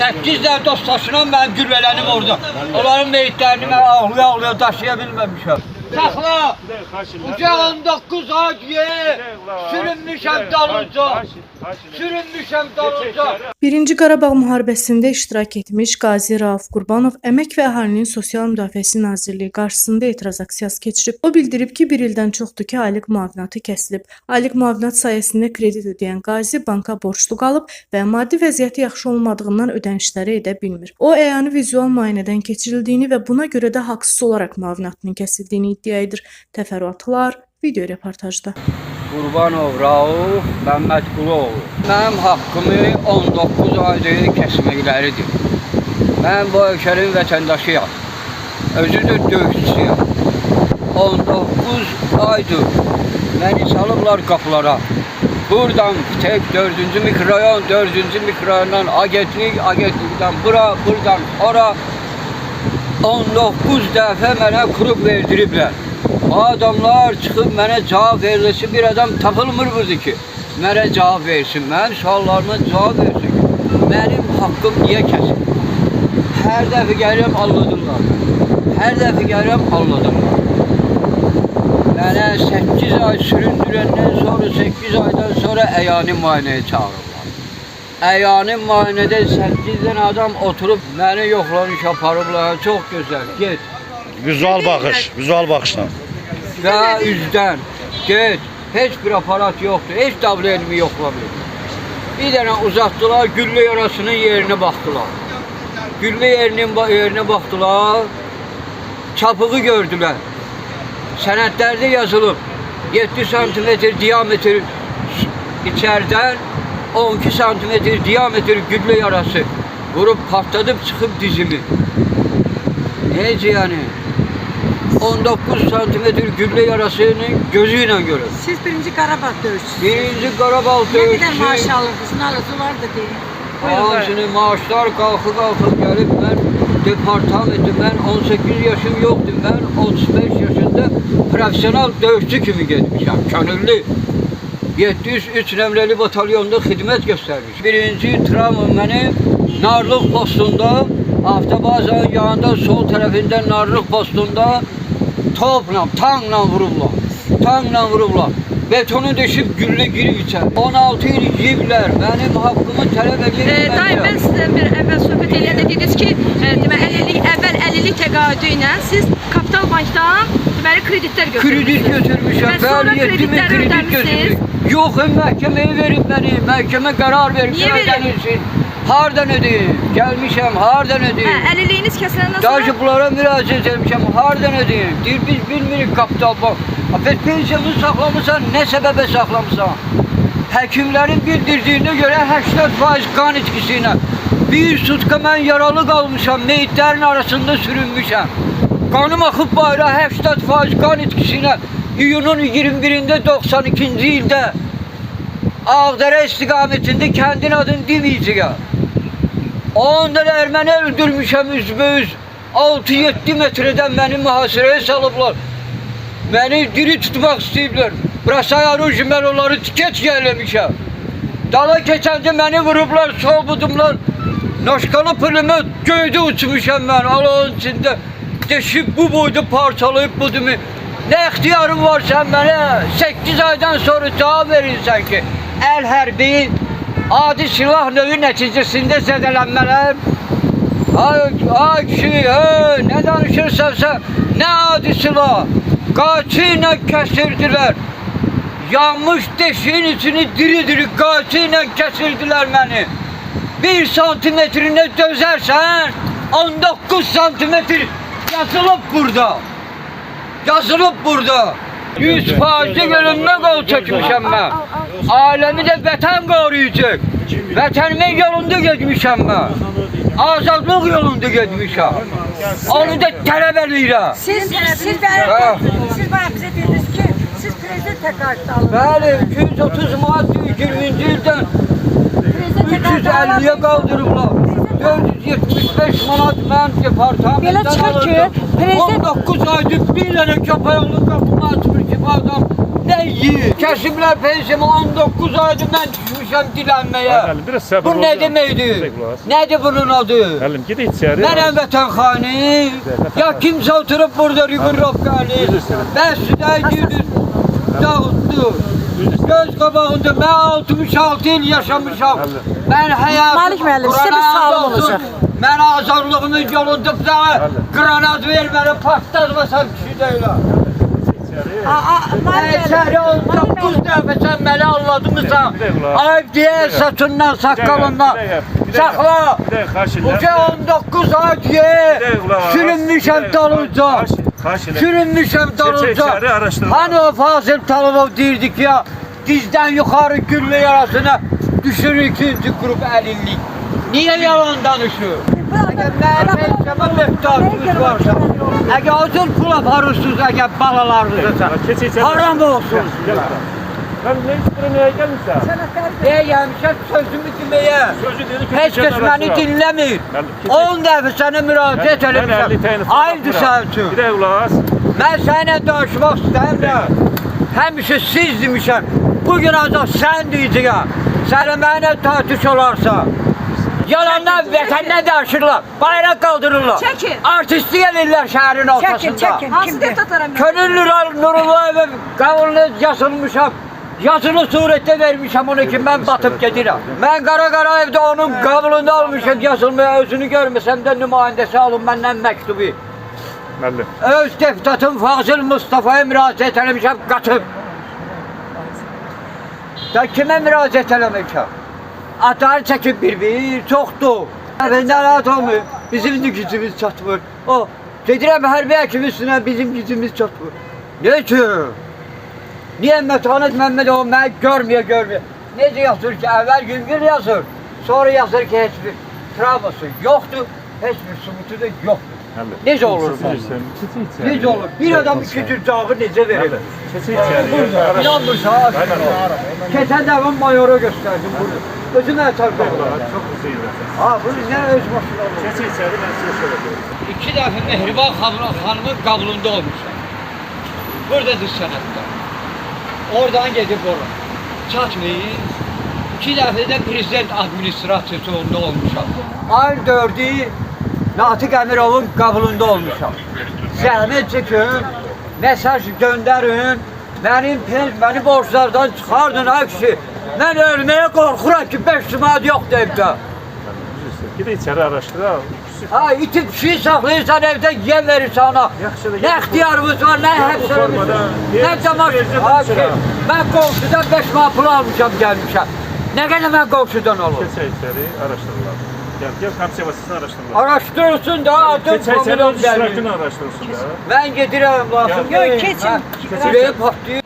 8 tane dostlaşınan mənim gülvələnim orada. Onların meyitlərini mən ağlaya-ağlaya daşıya bilməmişəm. Saxla! Ucağın 9 ay diye sürünmüşəm dalınca. Sürünmüşəm dalınca. Birinci Qarabağ müharibəsində iştirak etmiş Qazi Rauf Qurbanov Əmək və Əhalinin Sosial Müdafiəsi Nazirliyi qarşısında etiraz aksiyası keçirib. O bildirib ki, bir ildən çoxdur ki, aylıq müavinatı kəsilib. Aylıq müavinat sayəsində kredit ödəyən Qazi banka borclu qalıb və maddi vəziyyəti yaxşı olmadığından ödənişləri edə bilmir. O, əyani vizual müayinədən keçirildiyini və buna görə də haqsız olaraq müavinatının kəsildiyini iddia edir. Təfərrüatlar video reportajda. Qurbanov Rauf Məmmədquluoğlu. Mənim haqqımı 19 aydır kəsməkləridir. Mən bu ölkənin vətəndaşıyam. Özü də döyüşçüyəm. 19 aydır məni salıblar qapılara. Buradan tek 4-cü mikrorayon, 4-cü mikrorayondan agentlikdən bura, buradan ora 19 dəfə mənə kurup verdiriblər. O adamlar çıxıb mənə cavab verilisi bir adam tapılmır budur ki, mənə cavab versin, mənim suallarıma cavab versin. Mənim haqqım niyə kəsir? Hər dəfə gəlirəm alladırlar. Hər dəfə gəlirəm alladırlar. Mənə 8 ay süründürəndən sonra, 8 aydan sonra əyani müayinəyə çağırırlar. Əyani müayinədə 8 dənə adam oturub məni yoxlamış aparıblar. Çox gözəl, get. Vizual baxışla. Və üzdən, get. Heç bir aparat yoxdur, heç davlenimi yoxlamıyor. Bir dənə uzatdılar, güllə yarasının yerine baxdılar. Güllə yerine baxdılar, çapığı gördülər. Sənədlərdə yazılıb 7 santimetr diametr içərdən 12 santimetr diametr güllə yarası vurup patladıp çıxıb dizimi. Necə yəni? 19 santimetr güllə yarasının gözüyle görür. Siz birinci Qarabağ döyüşçüsünüz. Birinci Qarabağ Ne döyüşçüsü. kadar maaş alırdınız, nalısı vardı deyin. Ağzını maaşlar kalkıp gelip ben departamentim, ben 18 yaşım yoktu, ben 35 yaşında profesyonel dövüşçü kimi gitmişim, könüllü. 703 nömrəli batalyonda xidmət göstərmiş. Birinci travmam mənim Narlıq postunda, avtobazanın yanında sol tərəfində Narlıq postunda topla, tankla vurublar. Tankla vurublar. Betonu deşib güllə girib içər. 16 il yiyiblər, mənim haqqımı tələb edirlər. Daim mən sizdən bir əvvəl söhbət eləyəndə dediniz ki, deməli əvvəl 50-lik təqaüdü ilə siz Kapital Bankdan deməli kreditlər götürmüşsünüz. Kredit götürmüşəm, bəli 7000 kredit götürmüşəm. Yox, məhkəməyə verib məni, məhkəmə qərar verib, ödənilsin. Hardan ödəyim? Gəlmişəm, hardan ödəyim? 50-liyiniz kəsiləndən sonra? Daha ki, bunlara müraciət etmişəm, hardan ödəyim? Deyir, biz bilmirik Kapital Bank. Pensiyonu saxlamısan, nə səbəbə saxlamısan? Həkimlərin bildirdiyinə görə 80% qan itkisi ilə. Bir sutka mən yaralı qalmışam, meyitlərin arasında sürünmüşəm. Qanım axıb bayra 80% qan itkisi ilə. İyunun 21-də 92-ci ildə Ağdərə istiqamətində kəndin adını deməyəcək. Ondan erməni öldürmüşəm üzbəüz. 6-7 metreden beni mühasireye salıblar. Beni diri tutmak istəyiblər. Brasay aruji, mən onları tikeç yerlemişəm. Dala keçəndə beni vurublar, soğudumlar. Naşkalı pılımı göydə uçmuşam mən, Allah'ın içində. Deşib bu boyda parçalayıb budumu. Ne ixtiyarım var sen bana? 8 aydan sonra cevap verirsen ki, el hərbi adi silah növü nəticəsində zədələnmələr. Ay kişi, ne danışırsan sen? Ne adi silah? Qaçı ilə kəsirdilər. Yanmış deşiğin içini diri-diri qaçı ilə kəsirdilər məni. 1 santimetrinə dözərsən, 19 santimetr yazılıb burada. Yazılıb burada. 100% ölümə qol çəkmişəm mən. Aləmi də vətən qoruyacaq. Vətənimin yolunda getmişəm mən. Azadlıq yolunda getmişəm. Onu da tələb edirəm. Siz bana bize dediniz ki, siz prezident təqaüdü alın. Bəli, 230 manat 20-ci ildən 350'ye qaldırıblar. 475 manat mən departamentdən Belə çıxır ki, alırdım. 19 aydır bir dənə köpəyolun qapını açmır ki, bu adam Ne yiyir? Kesiblər pensiyamı 19 aydır mən düşmüşəm dilənməyə. Müəllim, biraz səbir Bu ol, nə ya. deməkdir? Bizə qulaq as. Nədir bunun adı? Müəllim, gedək içəri. Mənəm vətənxani. Ya kimsə oturub burada rigurovka eləyir. Mən südəydiniz, dağıtdı. Göz qabağında mən 66 il yaşamışam. Mən həyatım Malik müəllim, sizə bir sualım olacaq. Mən azadlığımın yolunda da granat verməni partlatmasam kişi deyiləm. İçəri 19 dəfə sən məni anladımısan. Ay diye saçından, saqqalından. Saxla. Uca 19 ay diye sürünmüşəm dalınca. Sürünmüşəm dalınca. Hani o Fazıl Talibov deyirdik ya, dizdən yuxarı güllə yarasına düşür ikinci qrup əlillik. Niye yalan danışır? Əgər mənim hesaba möhtaçınız varsa, əgər özür pul aparırsınız, əgər balalarınıza, haram olsun. Mən nə istəyirəm, nəyə gəlmişsən? Deyə gəlmişəm sözümü deməyə. Sözü dedi ki, Heç kəs məni dinləmir. 10 dəfə sənə müraciət eləmişəm. Ayıldı sən üçün. Bir də qulaq as. Mən sənə danışmaq istəmirəm. Həmişə siz demişəm. Bugün ancaq sən deyəcəksən. Sənə mənə tartış olarsa. Yalandan vətəndən danışırlar. Bayraq qaldırırlar. Çəkin. Artistlik edirlər şəhərin ortasında. Çəkin. Hansı Kimdir? deputatlara Könül Nurullayevə qavulunu yazılmışam. Yazılı surətdə vermişəm onu ki, mən batıb gedirəm. Mən Qara Qarayevdə onun qavulunu almışam yazılmaya, özünü görməsəm də nümayəndəsi alın məndən məktubu. Müəllim. Öz deputatım Fazıl Mustafa'ya müraciət eləmişəm, qatıb. Da kimə müraciət eləmişəm? Atları çəkib bir-bir, çoxdur. Narahat olmuyor, bizim de gücümüz çatmır. O, gedirəm hərbi həkim üstünə, bizim gücümüz çatmır. Ne üçün? Niye Mətanət Məmmədov məni görməyə? Necə yazır ki, əvvəl Güngör yazır, sonra yazır ki, heç bir travması yoxdur, heç bir sübutu da yoxdur. Necə olur bu? Necə olur? Bir adam iki cür cavabı necə verir? Keçək içəri. İnanmırsan, keçən dəfə mayora göstərdim bunu. Özüm ətar qoyuram. Çox üzeyirəm. Ha, bunu nə öz başına olur? Keçək içəri, mən sizə şöyle deyim. 2 dəfə Mehriban xanımın qabulunda olmuşam. Buradadır sənətdə. Oradan gedib ora. Çatmayın. 2 dəfə də prezident administrasiyasında olmuşam. Ayın 4-ü Natiq Əmirovun qabulunda olmuşam. Zəhmət çəkin, mesaj göndərin, məni borclardan çıxardın ay kişi. Mən ölməyə qorxuram ki 5 manat yoxdur evdə. Gedək içəri araşdıraq. Ha, itib kişiyi saxlayırsan evdə yem verirsən ona. Nə ixtiyarımız var, nə həbslərimiz var, nə camaat. Mən qonşudan 5 manat pul almışam, gəlmişəm. Nə qədər mən qonşudan olur? Keçək içəri, araşdırırlar. Gəl, komisiya vasitəsini araşdırırlar. Araşdırsın da, adım Keçək içəri, komilon öz gəlir. iştirakını araşdırsın da. Mən gedirəm, lazım Yox, keçin. Sürəyə patlayır.